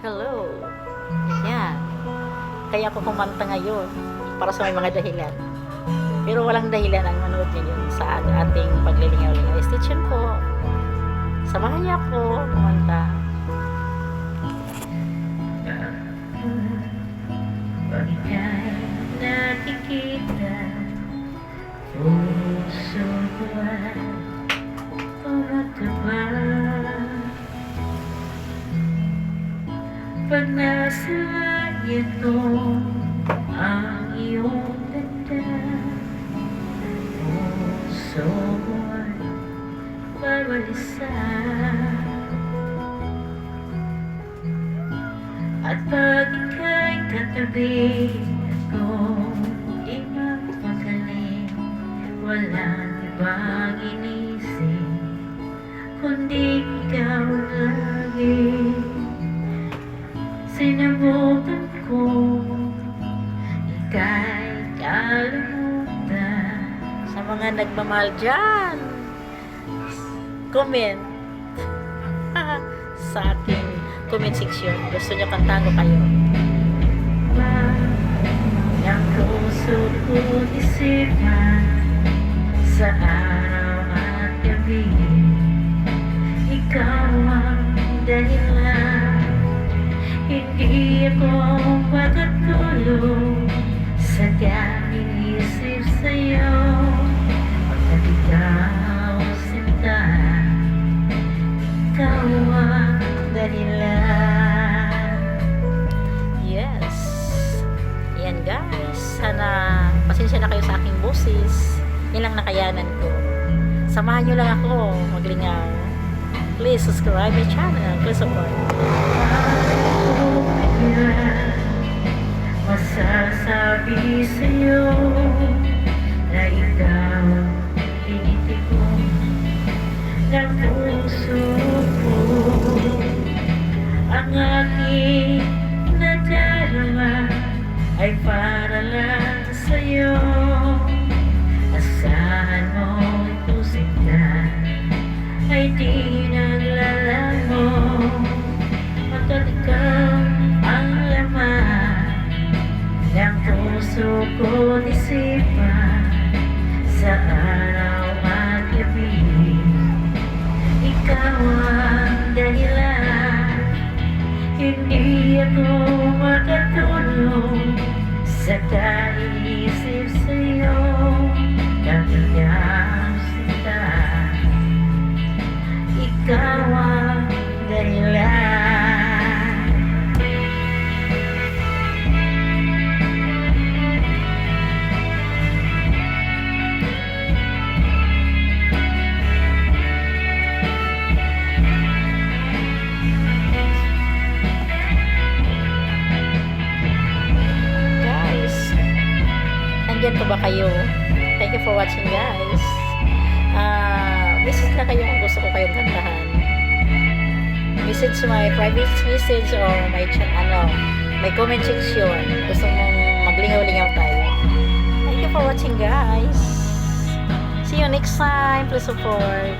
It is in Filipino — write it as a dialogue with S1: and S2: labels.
S1: Hello. Yan. Kaya ako kumanta ngayon para sa may mga dahilan. Pero walang dahilan ang manood ngayon sa ating paglilingaw-lingaw. Stitchin po. Samahan niyo ako kumanta.
S2: Pag ika'y nakikita, puso ko ay tumataba. Pag nasa ito ang iyong ganda, puso ko ay babalisa. At pag ika'y katabi ko, di mapagaling, walang ibang inisip, kundi ikaw lagi. Sinabutan ko, ika'y kalimutan.
S1: Sa mga nagmamahal dyan, comment sa ating comment section. Gusto nyo kantahan ko kayo.
S2: Ang puso ko isipan sa araw at gabi, ikaw ang dahilan. Hindi ako makatulog sa iisip sa'yo, pagkat ikaw sinta, ikaw ang dahilan.
S1: Yes. Yan guys. Sana pasensya na kayo sa aking boses. Yan lang nakayanan ko. Samahan nyo lang ako maglingaw. Please subscribe my channel. Please support.
S2: Masasabi sa'yo na ikaw tinitipon ng puso ko. Ang aking nadarama ay para lang sa'yo. Asahan mo ito sinta ay di naglalaho, pagkat ikaw ang laman ng puso ko isipan sa araw at gabi. Ikaw ang dahilan, hindi ako makatulog sa kaiisip sa'yo, kanyang sinta. Ikaw ang dahilan.
S1: Guys, nandyan pa ba kayo? Thank you for watching guys. Message na kayo kung gusto ko kayong kantahan. Message my private message or my comment section. Gusto mong maglingaw-lingaw tayo. Thank you for watching guys. See you next time. Please support.